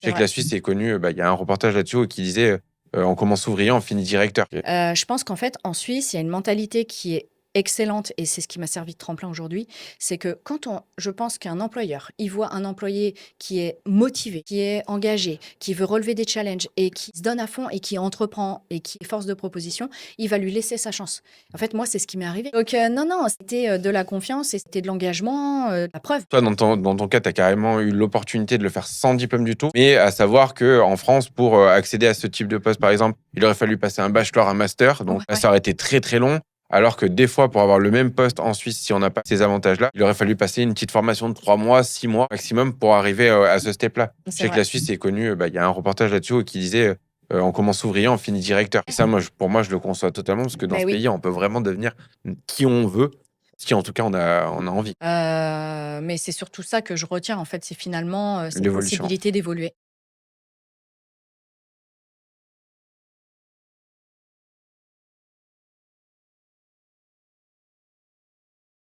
Je sais que la Suisse est connue, il y a un reportage là-dessus qui disait on commence ouvrier, on finit directeur. Je pense qu'en fait, en Suisse, il y a une mentalité qui est excellente et c'est ce qui m'a servi de tremplin aujourd'hui. C'est que je pense qu'un employeur, il voit un employé qui est motivé, qui est engagé, qui veut relever des challenges et qui se donne à fond et qui entreprend et qui est force de proposition, il va lui laisser sa chance. En fait, moi, c'est ce qui m'est arrivé. Donc, non, c'était de la confiance et c'était de l'engagement, la preuve. Toi, dans ton cas, tu as carrément eu l'opportunité de le faire sans diplôme du tout. Mais à savoir qu'en France, pour accéder à ce type de poste, par exemple, il aurait fallu passer un bachelor, un master. Donc là, ça aurait été très, très long. Alors que des fois, pour avoir le même poste en Suisse, si on n'a pas ces avantages-là, il aurait fallu passer une petite formation de 3 mois, 6 mois maximum pour arriver à ce step-là. Je sais que la Suisse est connue, il y a un reportage là-dessus qui disait on commence ouvrier, on finit directeur. Et ça, pour moi, je le conçois totalement parce que dans ce pays, on peut vraiment devenir qui on veut, si en tout cas on a envie. Mais c'est surtout ça que je retiens, en fait, c'est finalement cette L'évolution. possibilité d'évoluer.